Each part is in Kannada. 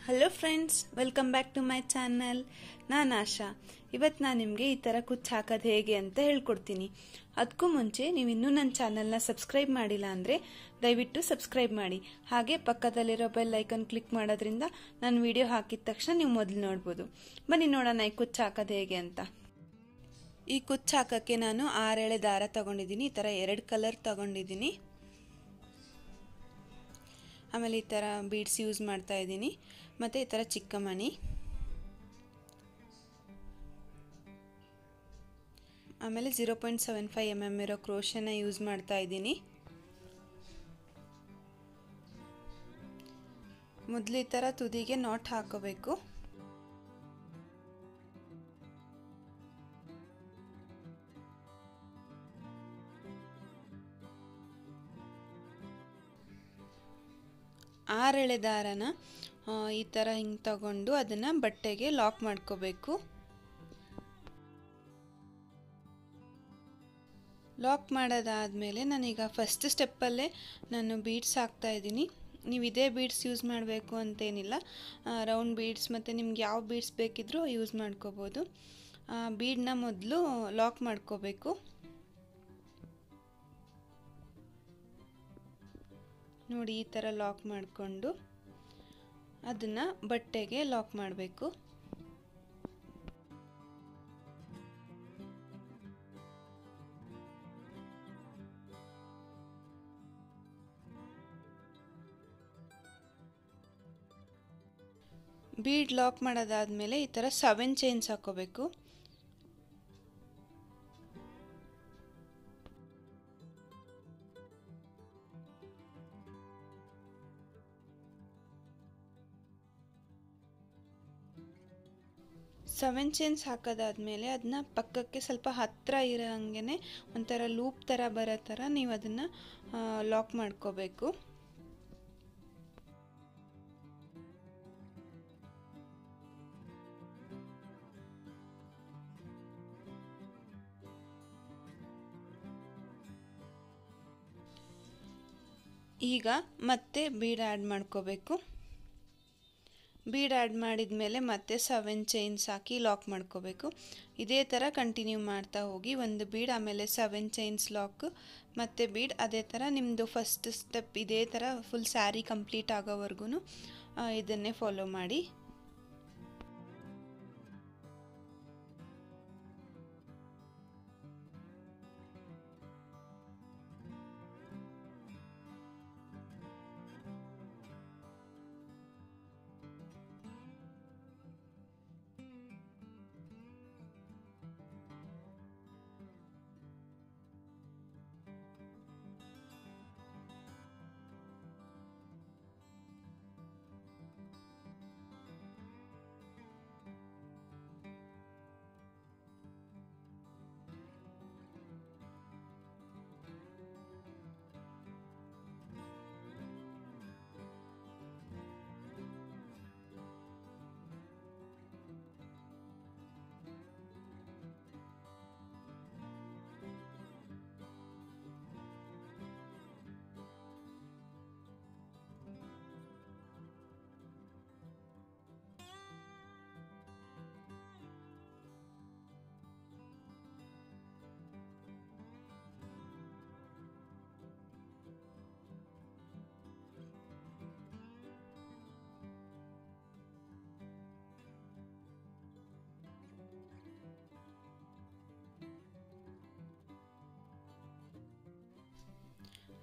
Hello friends, welcome back to my channel. ನಾನು ಆಶಾ. ಇವತ್ತು ನಾನು ನಿಮಗೆ ಈ ಥರ ಕುಚ್ಚು ಹಾಕೋದು ಹೇಗೆ ಅಂತ ಹೇಳ್ಕೊಡ್ತೀನಿ. ಅದಕ್ಕೂ ಮುಂಚೆ ನೀವು ಇನ್ನೂ ನನ್ನ ಚಾನಲ್ನ ಸಬ್ಸ್ಕ್ರೈಬ್ ಮಾಡಿಲ್ಲ ಅಂದರೆ ದಯವಿಟ್ಟು ಸಬ್ಸ್ಕ್ರೈಬ್ ಮಾಡಿ. ಹಾಗೆ ಪಕ್ಕದಲ್ಲಿರೋ ಬೆಲ್ ಐಕನ್ ಕ್ಲಿಕ್ ಮಾಡೋದ್ರಿಂದ ನಾನು ವಿಡಿಯೋ ಹಾಕಿದ ತಕ್ಷಣ ನೀವು ಮೊದಲು ನೋಡ್ಬೋದು. ಬನ್ನಿ ನೋಡೋಣ ಈ ಕುಚ್ಚು ಹಾಕೋದು ಹೇಗೆ ಅಂತ. ಈ ಕುಚ್ಚು ಹಾಕೋಕ್ಕೆ ನಾನು 6 ಎಳೆ ದಾರ ತಗೊಂಡಿದ್ದೀನಿ. ಈ ಥರ 2 ಕಲರ್ ತಗೊಂಡಿದ್ದೀನಿ. ಆಮೇಲೆ ಈ ಥರ ಬೀಡ್ಸ್ ಯೂಸ್ ಮಾಡ್ತಾ ಇದ್ದೀನಿ. ಮತ್ತು ಈ ಥರ ಚಿಕ್ಕ ಮಣಿ, ಆಮೇಲೆ 0.75 mm ಇರೋ ಕ್ರೋಶನ ಯೂಸ್ ಮಾಡ್ತಾ ಇದ್ದೀನಿ. ಮೊದಲು ಈ ಥರ ತುದಿಗೆ ನಾಟ್ ಹಾಕೋಬೇಕು. ಆರು ಎಳೆ ದಾರನ ಈ ಥರ ಹಿಂಗೆ ತಗೊಂಡು ಅದನ್ನು ಬಟ್ಟೆಗೆ ಲಾಕ್ ಮಾಡ್ಕೋಬೇಕು. ಲಾಕ್ ಮಾಡೋದಾದಮೇಲೆ ನಾನೀಗ ಫಸ್ಟ್ ಸ್ಟೆಪ್ಪಲ್ಲೇ ನಾನು ಬೀಡ್ಸ್ ಹಾಕ್ತಾ ಇದ್ದೀನಿ. ನೀವು ಇದೇ ಬೀಡ್ಸ್ ಯೂಸ್ ಮಾಡಬೇಕು ಅಂತೇನಿಲ್ಲ. ರೌಂಡ್ ಬೀಡ್ಸ್ ಮತ್ತು ನಿಮ್ಗೆ ಯಾವ ಬೀಡ್ಸ್ ಬೇಕಿದ್ರೂ ಯೂಸ್ ಮಾಡ್ಕೋಬೋದು. ಬೀಡನ್ನ ಮೊದಲು ಲಾಕ್ ಮಾಡ್ಕೋಬೇಕು. ನೋಡಿ, ಈ ಥರ ಲಾಕ್ ಮಾಡಿಕೊಂಡು ಅದನ್ನು ಬಟ್ಟೆಗೆ ಲಾಕ್ ಮಾಡಬೇಕು. ಬೀಡ್ ಲಾಕ್ ಮಾಡೋದಾದಮೇಲೆ ಈ ಥರ 7 ಚೈನ್ಸ್ ಹಾಕೋಬೇಕು. ಸೆವೆನ್ ಚೈನ್ಸ್ ಹಾಕೋದಾದ್ಮೇಲೆ ಅದನ್ನ ಪಕ್ಕಕ್ಕೆ ಸ್ವಲ್ಪ ಹತ್ತಿರ ಇರೋ ಹಂಗೆ ಒಂಥರ ಲೂಪ್ ಥರ ಬರೋ ಥರ ನೀವು ಅದನ್ನು ಲಾಕ್ ಮಾಡ್ಕೋಬೇಕು. ಈಗ ಮತ್ತೆ ಬೀಡ್ ಆ್ಯಡ್ ಮಾಡ್ಕೋಬೇಕು. ಬೀಡ್ ಆ್ಯಡ್ ಮಾಡಿದ ಮೇಲೆ ಮತ್ತೆ 7 ಚೈನ್ಸ್ ಹಾಕಿ ಲಾಕ್ ಮಾಡ್ಕೋಬೇಕು. ಇದೇ ಥರ ಕಂಟಿನ್ಯೂ ಮಾಡ್ತಾ ಹೋಗಿ. ಒಂದು ಬೀಡ್, ಆಮೇಲೆ 7 ಚೈನ್ಸ್ ಲಾಕ್, ಮತ್ತು ಬೀಡ್. ಅದೇ ಥರ ನಿಮ್ಮದು ಫಸ್ಟ್ ಸ್ಟೆಪ್ ಇದೇ ಥರ ಫುಲ್ ಸ್ಯಾರಿ ಕಂಪ್ಲೀಟ್ ಆಗೋವರೆಗೂ ಇದನ್ನೇ ಫಾಲೋ ಮಾಡಿ.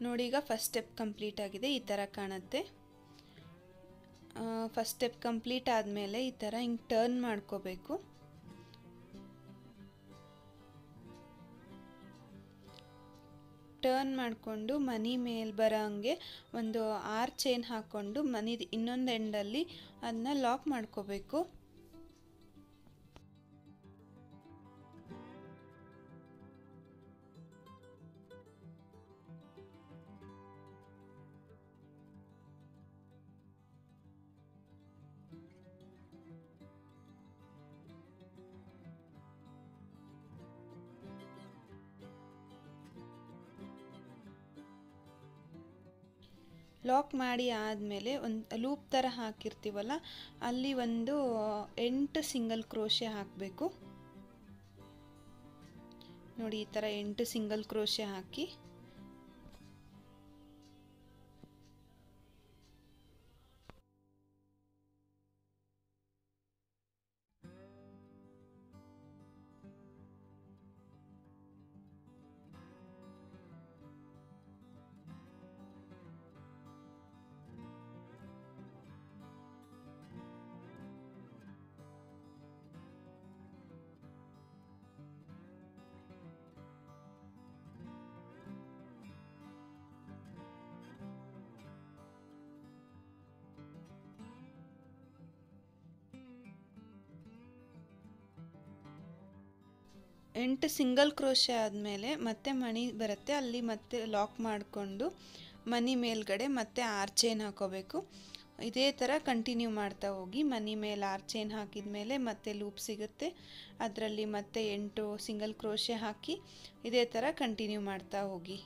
ನೋಡಿ, ಈಗ ಫಸ್ಟ್ ಸ್ಟೆಪ್ ಕಂಪ್ಲೀಟ್ ಆಗಿದೆ. ಈ ಥರ ಕಾಣುತ್ತೆ. ಫಸ್ಟ್ ಸ್ಟೆಪ್ ಕಂಪ್ಲೀಟ್ ಆದಮೇಲೆ ಈ ಥರ ಹಿಂಗೆ ಟರ್ನ್ ಮಾಡ್ಕೋಬೇಕು. ಟರ್ನ್ ಮಾಡಿಕೊಂಡು ಮನಿ ಮೇಲೆ ಬರೋ ಹಂಗೆ ಒಂದು 6 ಚೈನ್ ಹಾಕ್ಕೊಂಡು ಮನಿದು ಇನ್ನೊಂದು ಎಂಡಲ್ಲಿ ಅದನ್ನ ಲಾಕ್ ಮಾಡ್ಕೋಬೇಕು. ಲಾಕ್ ಮಾಡಿ ಆದಮೇಲೆ ಒಂದು ಲೂಪ್ ಥರ ಹಾಕಿರ್ತೀವಲ್ಲ ಅಲ್ಲಿ ಒಂದು 8 ಸಿಂಗಲ್ ಕ್ರೋಶೆ ಹಾಕಬೇಕು ನೋಡಿ. ಈ ಥರ 8 ಸಿಂಗಲ್ ಕ್ರೋಶೆ ಹಾಕಿ ಎಂಟು ಸಿಂಗಲ್ ಕ್ರೋಶೆ ಆದಮೇಲೆ ಮತ್ತೆ ಮಣಿ ಬರುತ್ತೆ, ಅಲ್ಲಿ ಮತ್ತೆ ಲಾಕ್ ಮಾಡಿಕೊಂಡು ಮನಿ ಮೇಲ್ಗಡೆ ಮತ್ತೆ ಆರ್ ಚೈನ್ ಹಾಕೋಬೇಕು. ಇದೇ ಥರ ಕಂಟಿನ್ಯೂ ಮಾಡ್ತಾ ಹೋಗಿ. ಮನಿ ಮೇಲೆ ಆರ್ ಚೈನ್ ಹಾಕಿದ ಮೇಲೆ ಮತ್ತೆ ಲೂಪ್ ಸಿಗುತ್ತೆ, ಅದರಲ್ಲಿ ಮತ್ತೆ 8 ಸಿಂಗಲ್ ಕ್ರೋಶೆ ಹಾಕಿ ಇದೇ ಥರ ಕಂಟಿನ್ಯೂ ಮಾಡ್ತಾ ಹೋಗಿ.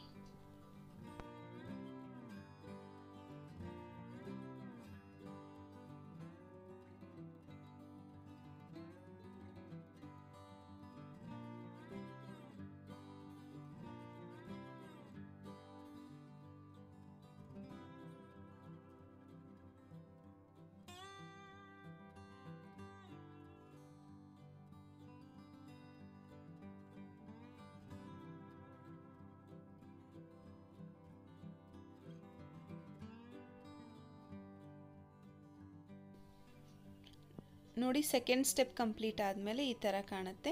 ನೋಡಿ, ಸೆಕೆಂಡ್ ಸ್ಟೆಪ್ ಕಂಪ್ಲೀಟ್ ಆದಮೇಲೆ ಈ ಥರ ಕಾಣುತ್ತೆ.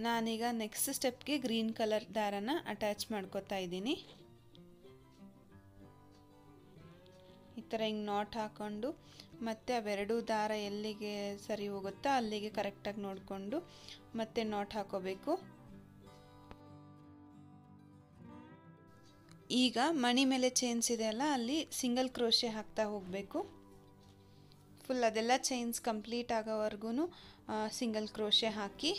ನಾನೀಗ ನೆಕ್ಸ್ಟ್ ಸ್ಟೆಪ್ಗೆ ಗ್ರೀನ್ ಕಲರ್ ದಾರನ ಅಟ್ಯಾಚ್ ಮಾಡ್ಕೋತಾ ಇದ್ದೀನಿ. ಈ ಥರ ಹಿಂಗೆ ನಾಟ್ ಹಾಕ್ಕೊಂಡು ಮತ್ತೆ ಅವೆರಡು ದಾರ ಎಲ್ಲಿಗೆ ಸರಿ ಹೋಗುತ್ತೋ ಅಲ್ಲಿಗೆ ಕರೆಕ್ಟಾಗಿ ನೋಡಿಕೊಂಡು ಮತ್ತೆ ನಾಟ್ ಹಾಕೋಬೇಕು. ಈಗ ಮಣಿ ಮೇಲೆ ಚೈನ್ಸ್ ಇದೆಯಲ್ಲ ಅಲ್ಲಿ ಸಿಂಗಲ್ ಕ್ರೋಶೆ ಹಾಕ್ತಾ ಹೋಗಬೇಕು. ಫುಲ್ ಅದೆಲ್ಲ ಚೈನ್ಸ್ ಕಂಪ್ಲೀಟ್ ಆಗೋವರೆಗೂ ಸಿಂಗಲ್ ಕ್ರೋಶೆ ಹಾಕಿ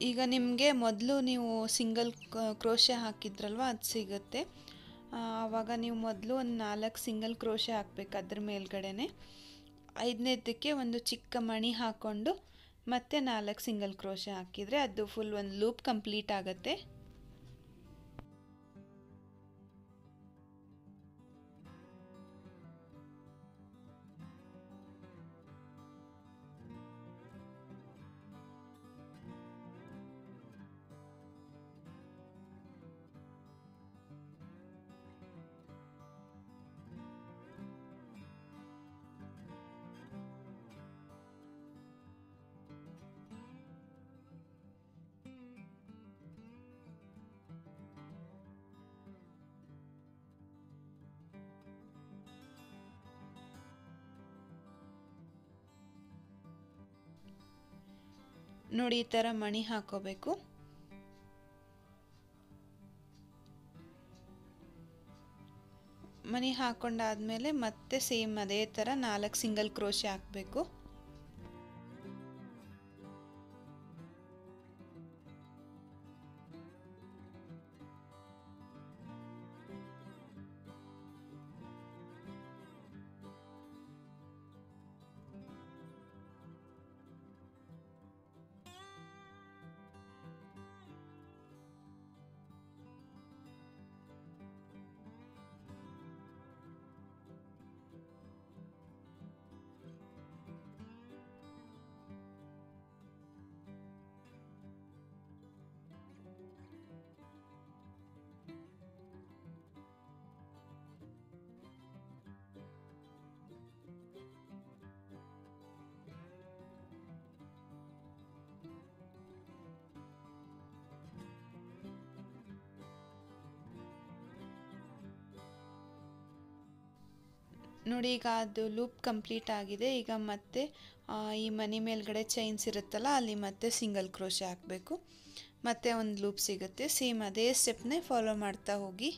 ಈಗ ನಿಮಗೆ ಮೊದಲು ನೀವು ಸಿಂಗಲ್ ಕ್ರೋಶೆ ಹಾಕಿದ್ರಲ್ವ ಅದು ಸಿಗುತ್ತೆ. ಆವಾಗ ನೀವು ಮೊದಲು ಒಂದು 4 ಸಿಂಗಲ್ ಕ್ರೋಶೆ ಹಾಕಬೇಕು. ಅದ್ರ ಮೇಲ್ಗಡೆನೆ 5ನೇದಕ್ಕೆ ಒಂದು ಚಿಕ್ಕ ಮಣಿ ಹಾಕ್ಕೊಂಡು ಮತ್ತೆ 4 ಸಿಂಗಲ್ ಕ್ರೋಶೆ ಹಾಕಿದರೆ ಅದು ಫುಲ್ ಒಂದು ಲೂಪ್ ಕಂಪ್ಲೀಟ್ ಆಗುತ್ತೆ. ನೋಡಿ, ಈ ಥರ ಮಣಿ ಹಾಕೋಬೇಕು. ಮಣಿ ಹಾಕೊಂಡಾದ್ಮೇಲೆ ಮತ್ತೆ ಸೇಮ್ ಅದೇ ಥರ 4 ಸಿಂಗಲ್ ಕ್ರೋಶೆ ಹಾಕಬೇಕು. ನೋಡಿ ಈಗ ಅದು ಲೂಪ್ ಕಂಪ್ಲೀಟ್ ಆಗಿದೆ. ಈಗ ಮತ್ತೆ ಈ ಮನಿ ಮೇಲ್ಗಡೆ ಚೈನ್ಸ್ ಇರುತ್ತಲ್ಲ ಅಲ್ಲಿ ಮತ್ತೆ ಸಿಂಗಲ್ ಕ್ರೋಶೆ ಹಾಕಬೇಕು. ಮತ್ತೆ ಒಂದು ಲೂಪ್ ಸಿಗುತ್ತೆ. ಸೇಮ್ ಅದೇ ಸ್ಟೆಪ್ನೇ ಫಾಲೋ ಮಾಡ್ತಾ ಹೋಗಿ.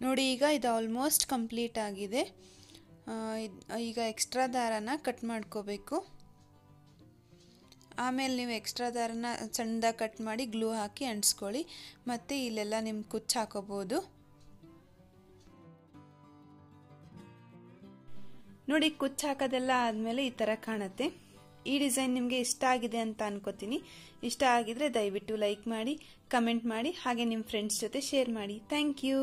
ನೋಡಿ ಈಗ ಇದು ಆಲ್ಮೋಸ್ಟ್ ಕಂಪ್ಲೀಟ್ ಆಗಿದೆ. ಈಗ ಎಕ್ಸ್ಟ್ರಾ ದಾರನ ಕಟ್ ಮಾಡ್ಕೋಬೇಕು. ಆಮೇಲೆ ನೀವು ಎಕ್ಸ್ಟ್ರಾ ದಾರನ ಸಣ್ಣದಾಗಿ ಕಟ್ ಮಾಡಿ ಗ್ಲೂ ಹಾಕಿ ಅಂಟಿಸ್ಕೊಳ್ಳಿ. ಮತ್ತು ಇಲ್ಲೆಲ್ಲ ನಿಮ್ಮ ಕುಚ್ಚು ಹಾಕೋಬೋದು. ನೋಡಿ ಕುಚ್ಚು ಹಾಕೋದೆಲ್ಲ ಆದಮೇಲೆ ಈ ಥರ ಕಾಣುತ್ತೆ. ಈ ಡಿಸೈನ್ ನಿಮಗೆ ಇಷ್ಟ ಆಗಿದೆ ಅಂತ ಅನ್ಕೋತೀನಿ. ಇಷ್ಟ ಆಗಿದ್ರೆ ದಯವಿಟ್ಟು ಲೈಕ್ ಮಾಡಿ, ಕಮೆಂಟ್ ಮಾಡಿ, ಹಾಗೆ ನಿಮ್ಮ ಫ್ರೆಂಡ್ಸ್ ಜೊತೆ ಶೇರ್ ಮಾಡಿ. Thank you.